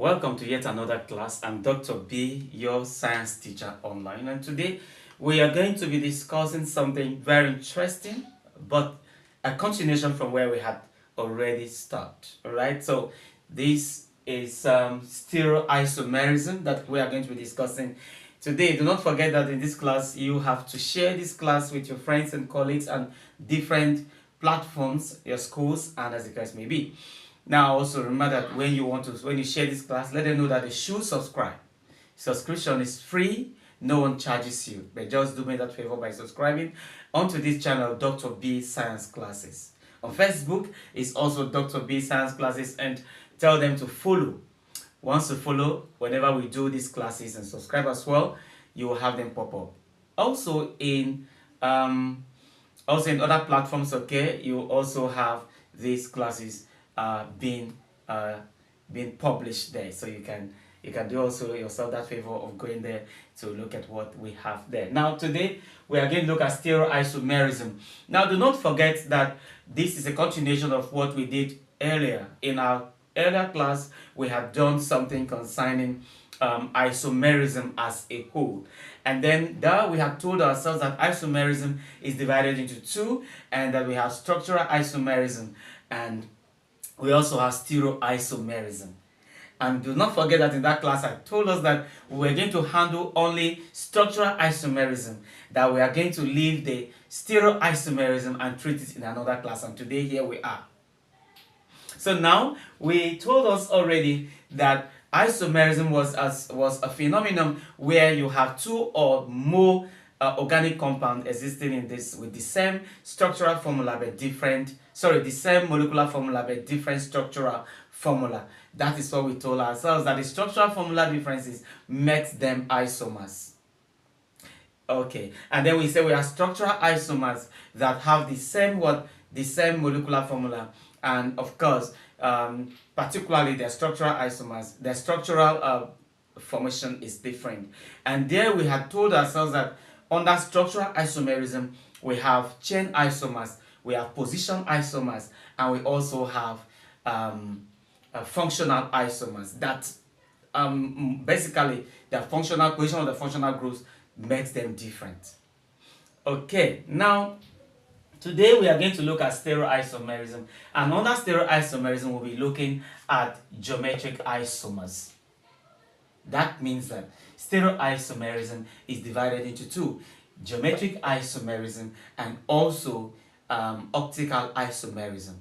Welcome to yet another class. I'm Dr. B, your science teacher online, and today we are going to be discussing something very interesting, but a continuation from where we had already started. All right, so this is stereoisomerism that we are going to be discussing today. Do not forget that in this class you have to share this class with your friends and colleagues and different platforms, your schools, and as the case may be. Now, also remember that when you share this class, let them know that they should subscribe. Subscription is free, no one charges you, but just do me that favor by subscribing onto this channel, Dr. B Science Classes. On Facebook is also Dr. B Science Classes, and tell them to follow. Once you follow, whenever we do these classes and subscribe as well, you will have them pop up. Also in other platforms, okay, you also have these classes being published there, so you can do also yourself that favor of going there to look at what we have there. Now today we are going to look at stereoisomerism. Now do not forget that this is a continuation of what we did earlier. In our earlier class we had done something concerning isomerism as a whole, and then there we have told ourselves that isomerism is divided into two, and that we have structural isomerism and we also have stereoisomerism. And do not forget that in that class I told us that we were going to handle only structural isomerism, that we are going to leave the stereoisomerism and treat it in another class, and today here we are. So now we told us already that isomerism was a phenomenon where you have two or more organic compounds existing in this with the same structural formula but different, the same molecular formula but different structural formula. That is what we told ourselves, that the structural formula differences makes them isomers. Okay, and then we say we have structural isomers that have the same molecular formula, and of course particularly their structural isomers, their structural formation is different. And there we had told ourselves that under structural isomerism we have chain isomers, we have position isomers, and we also have functional isomers. That basically the functional position of the functional groups makes them different. Okay, now today we are going to look at stereoisomerism, and under stereoisomerism we'll be looking at geometric isomers. That means that stereoisomerism is divided into two: geometric isomerism and also optical isomerism.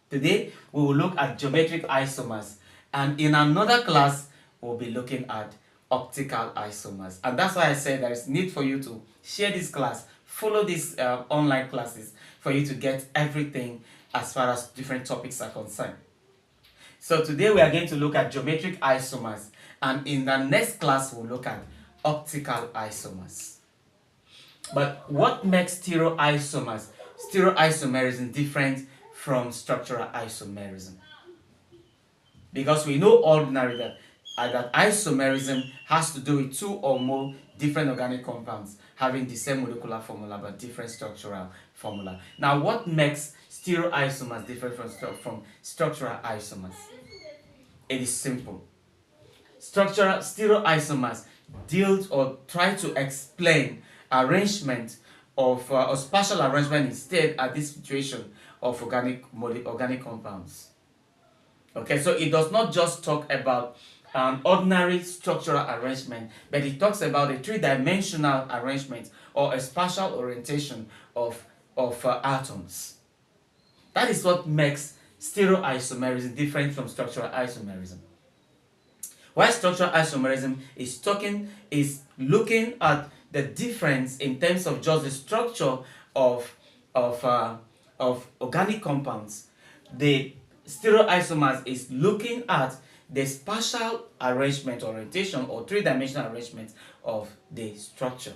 Today we will look at geometric isomers, and in another class we'll be looking at optical isomers. And that's why I said there is need for you to share this class, follow these online classes for you to get everything as far as different topics are concerned. So today we are going to look at geometric isomers, and in the next class we'll look at optical isomers. But what makes stereoisomerism different from structural isomerism? Because we know ordinarily that isomerism has to do with two or more different organic compounds having the same molecular formula but different structural formula. Now what makes stereoisomers different from structural isomers? It is simple. Structural stereoisomers deal or try to explain arrangement of or spatial arrangement instead at this situation of organic compounds. Okay, so it does not just talk about an ordinary structural arrangement, but it talks about a three-dimensional arrangement or a spatial orientation of atoms. That is what makes stereoisomerism different from structural isomerism. While structural isomerism is looking at the difference in terms of just the structure of organic compounds, the stereoisomers is looking at the spatial arrangement, orientation, or three-dimensional arrangement of the structure.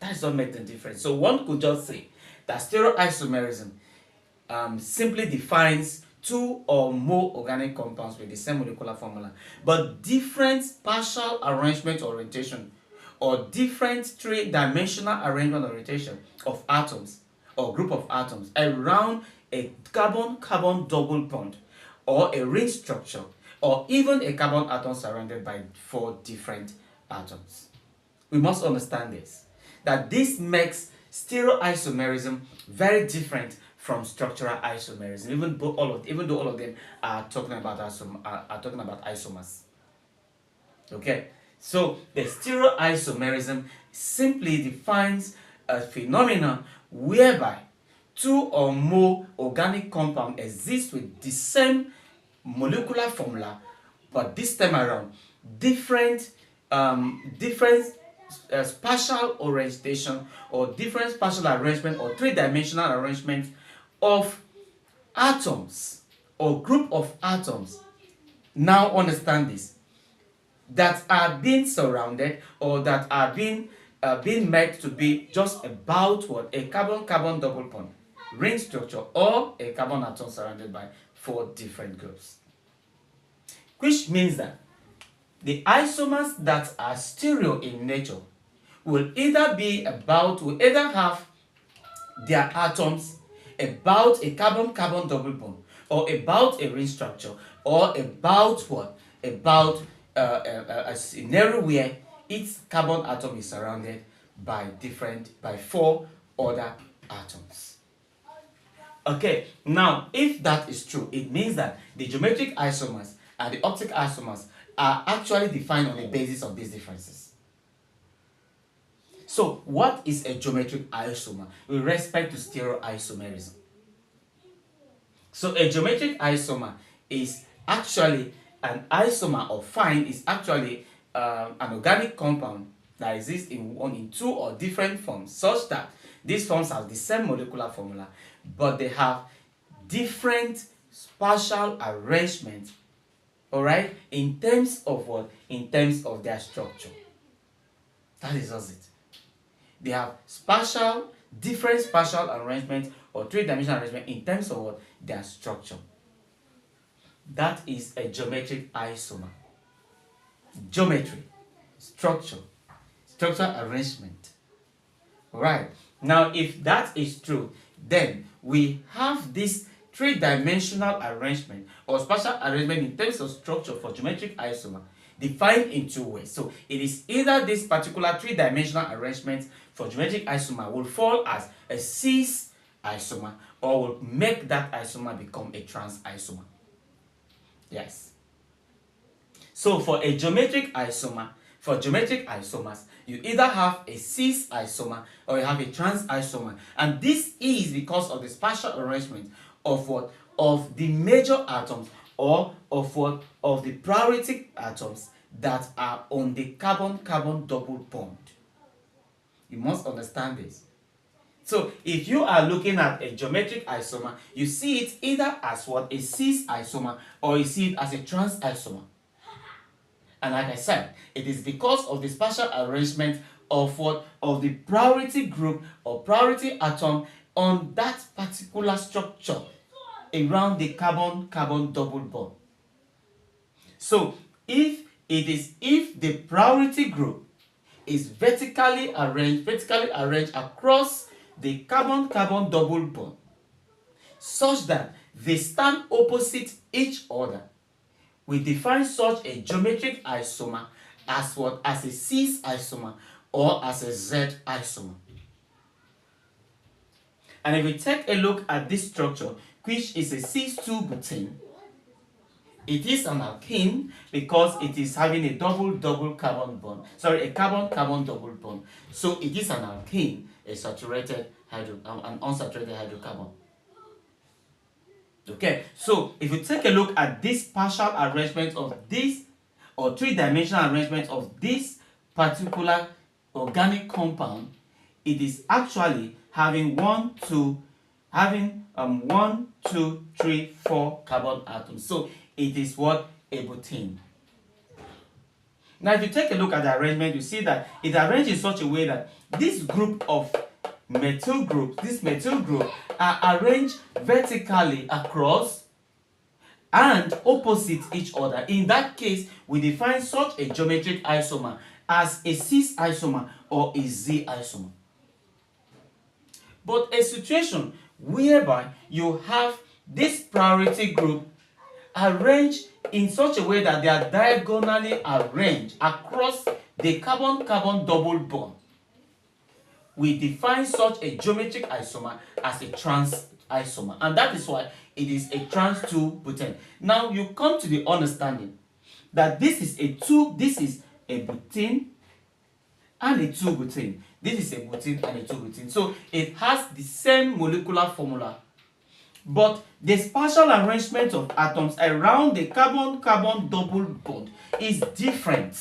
That is what makes the difference. So one could just say that stereoisomerism simply defines two or more organic compounds with the same molecular formula, but different spatial arrangement orientation or different three-dimensional arrangement orientation of atoms or group of atoms around a carbon-carbon double bond or a ring structure or even a carbon atom surrounded by 4 different atoms. We must understand this, that this makes stereoisomerism very different from structural isomerism, even though all of them are talking about isomers. Okay, so the stereoisomerism simply defines a phenomenon whereby 2 or more organic compounds exist with the same molecular formula, but this time around different spatial orientation, or different spatial arrangement, or three-dimensional arrangement of atoms or group of atoms. Now understand this, that are being surrounded, or that are being made to be just about what a carbon-carbon double bond ring structure, or a carbon atom surrounded by 4 different groups. Which means that the isomers that are stereo in nature will either have their atoms about a carbon-carbon double bond, or about a ring structure, or about a scenario where each carbon atom is surrounded by 4 other atoms. Okay, now if that is true, it means that the geometric isomers and the optic isomers are actually defined on the basis of these differences. So what is a geometric isomer with respect to stereoisomerism? So a geometric isomer is actually an isomer, or is actually an organic compound that exists in 2 or different forms, such that these forms have the same molecular formula, but they have different spatial arrangement, all right, in terms of what? In terms of their structure. That is just it. They have different spatial arrangement, or three-dimensional arrangement, in terms of what? Their structure. That is a geometric isomer. Geometry, structure arrangement. Right. Now, if that is true, then we have this three-dimensional arrangement, or spatial arrangement in terms of structure for geometric isomer, defined in 2 ways. So it is either this particular three-dimensional arrangement for geometric isomer will fall as a cis isomer, or will make that isomer become a trans isomer. Yes. So for geometric isomers, you either have a cis isomer or you have a trans isomer, and this is because of the spatial arrangement of what? Of the major atoms, or of the priority atoms that are on the carbon-carbon double bond. You must understand this. So if you are looking at a geometric isomer, you see it either as what? A cis isomer, or you see it as a trans isomer. And like I said, it is because of the spatial arrangement of what? Of the priority group or priority atom on that particular structure around the carbon-carbon double bond. So if the priority group is vertically arranged across the carbon-carbon double bond, such that they stand opposite each other, we define such a geometric isomer as what? As a cis isomer, or as a Z isomer. And if we take a look at this structure, which is a cis-2-butene, it is an alkene because it is having a double carbon bond. Sorry, a carbon-carbon double bond. So it is an alkene, an unsaturated hydrocarbon. Okay, so if you take a look at this partial arrangement of this, or three-dimensional arrangement of this particular organic compound, it is actually having 1, 2, 3, 4 carbon atoms. So it is what? A butene. Now, if you take a look at the arrangement, you see that it arranged in such a way that this group of methyl group are arranged vertically across and opposite each other. In that case, we define such a geometric isomer as a cis isomer or a Z isomer. But a situation whereby you have this priority group arranged in such a way that they are diagonally arranged across the carbon-carbon double bond, we define such a geometric isomer as a trans isomer, and that is why it is a trans 2-butane. Now you come to the understanding that this is a butene and a 2-butane. This is a butene and a 2-butane. So it has the same molecular formula, but the spatial arrangement of atoms around the carbon-carbon double bond is different,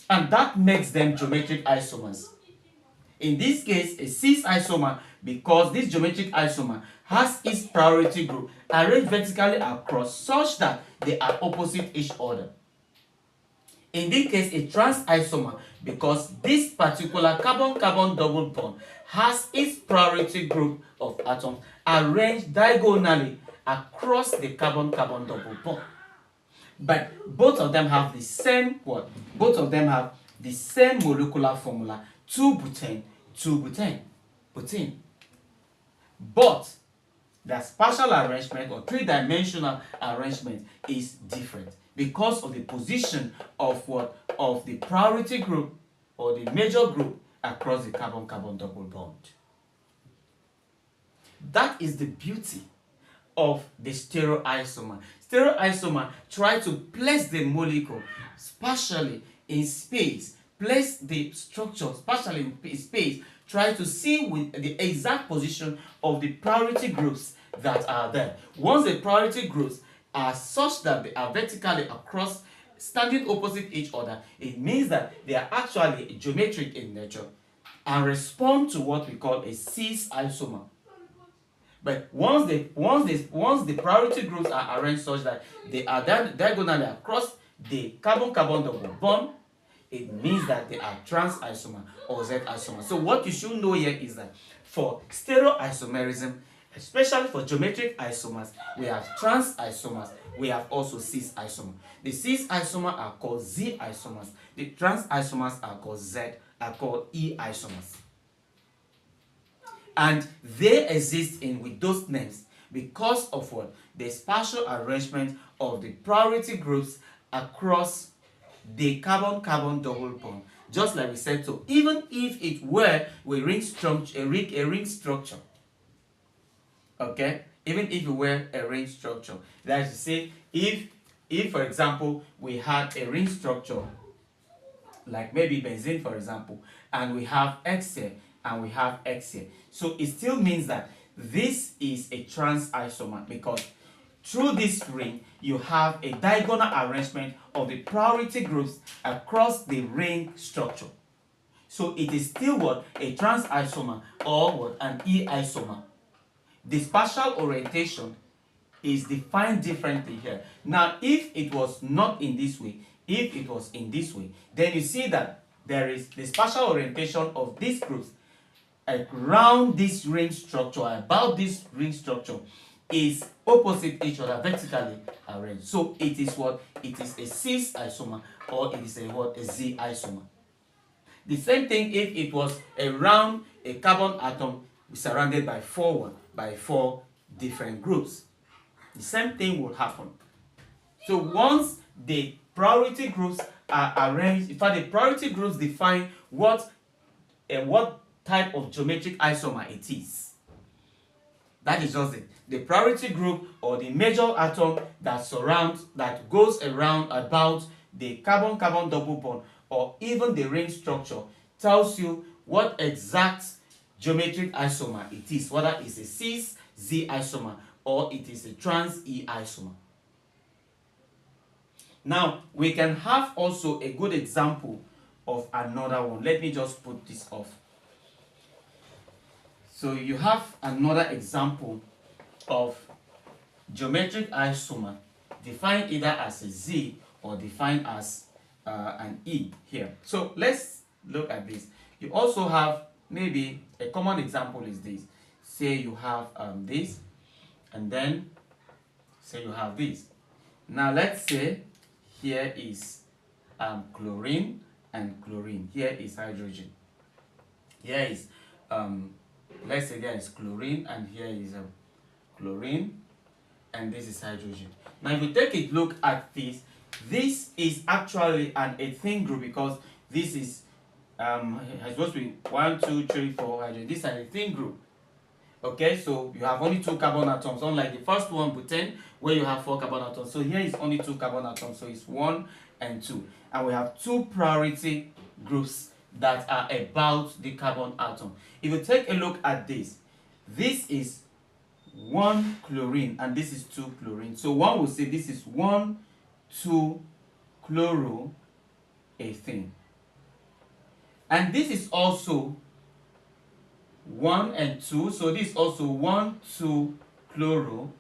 and that makes them geometric isomers. In this case, a cis isomer, because this geometric isomer has its priority group arranged vertically across such that they are opposite each other. In this case, a trans isomer, because this particular carbon-carbon double bond has its priority group of atoms arranged diagonally across the carbon-carbon double bond. But both of them have the same what? Both of them have the same molecular formula, 2-butane, 2-butane, butene. But the spatial arrangement or three-dimensional arrangement is different because of the position of what? Of the priority group or the major group across the carbon-carbon double bond. That is the beauty of the stereoisomer. Stereoisomer try to place the molecule spatially in space, place the structure spatially in space, try to see with the exact position of the priority groups that are there. Once the priority groups are such that they are vertically across, standing opposite each other, it means that they are actually geometric in nature and respond to what we call a cis isomer. But once the priority groups are arranged such that they are diagonally across the carbon-carbon double bond, it means that they are trans isomer or Z isomer. So what you should know here is that for stereoisomerism, especially for geometric isomers, we have trans isomers, we have also cis isomers. The cis isomers are called Z isomers. The trans isomers are called E isomers. And they exist with those names because of what? The spatial arrangement of the priority groups across the carbon-carbon double bond. Just like we said, so even if it were a ring structure, okay, even if it were a ring structure, that is to say, if for example we had a ring structure like maybe benzene for example, and we have X here and we have X here, so it still means that this is a trans isomer because through this ring you have a diagonal arrangement of the priority groups across the ring structure. So it is still what? A trans isomer or what? An E isomer. The spatial orientation is defined differently here. Now if it was not in this way, if it was in this way, then you see that there is the spatial orientation of these groups around this ring structure, about this ring structure, is opposite each other, vertically arranged. So it is what? It is a cis isomer or it is a what? A Z isomer. The same thing if it was around a carbon atom surrounded by four different groups. The same thing will happen. So once the priority groups are arranged, in fact the priority groups define what type of geometric isomer it is. That is just it. The priority group or the major atom that goes around about the carbon-carbon double bond or even the ring structure tells you what exact geometric isomer it is, whether it's a cis Z isomer or it is a trans E isomer. Now we can have also a good example of another one. Let me just put this off. So you have another example of geometric isomer defined either as a Z or defined as an E here. So let's look at this. You also have maybe a common example is this. Say you have this, and then say you have this. Now let's say here is chlorine and chlorine. Here is hydrogen. Here is let's say there is chlorine and here is chlorine and this is hydrogen. Now if you take a look at this is actually an ethene group, because this is supposed to be 1, 2, 3, 4 hydrogen. This is an ethene group. Okay, so you have only 2 carbon atoms, unlike the first one, butane, where you have 4 carbon atoms. So here is only 2 carbon atoms, so it's 1 and 2. And we have 2 priority groups that are about the carbon atom. If you take a look at this is 1 chlorine and this is 2 chlorine. So one will say this is 1, 2 chloroethene. And this is also 1 and 2, so this is also 1, 2 chloroethene.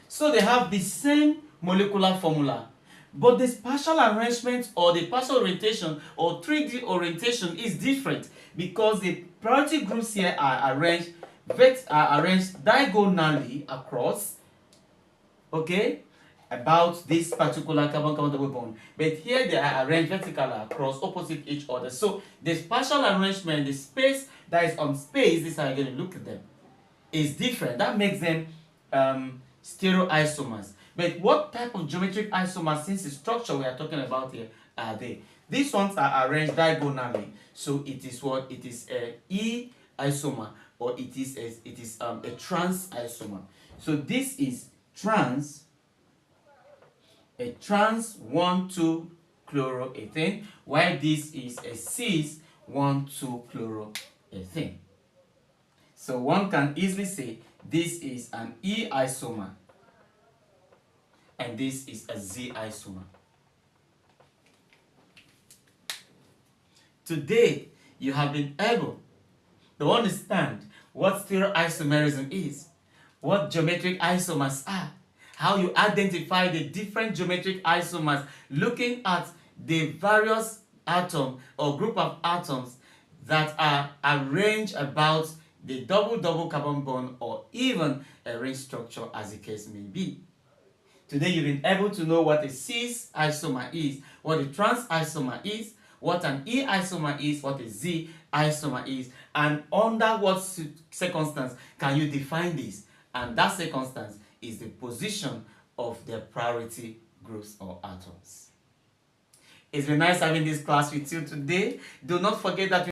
So they have the same molecular formula, but the spatial arrangement or the partial orientation or 3D orientation is different, because the priority groups here are arranged diagonally across, okay, about this particular carbon-carbon double bond, but here they are arranged vertically across opposite each other. So the spatial arrangement, the space that is on space, this is how you're going to look at them, is different. That makes them stereoisomers. But what type of geometric isomers, since the structure we are talking about here, are they? These ones are arranged diagonally, so it is what? It is a E isomer, or it is a trans isomer. So this is a trans 1, 2 chloroethane, while this is a cis 1, 2 chloroethane. So one can easily say this is an E isomer and this is a Z isomer. Today, you have been able to understand what stereoisomerism is, what geometric isomers are, how you identify the different geometric isomers, looking at the various atom or group of atoms that are arranged about the double-double carbon bond, or even a ring structure, as the case may be. Today you've been able to know what a cis isomer is, what a trans isomer is, what an E isomer is, what a Z isomer is, and under what circumstance can you define this. And that circumstance is the position of their priority groups or atoms. It's been nice having this class with you today. Do not forget that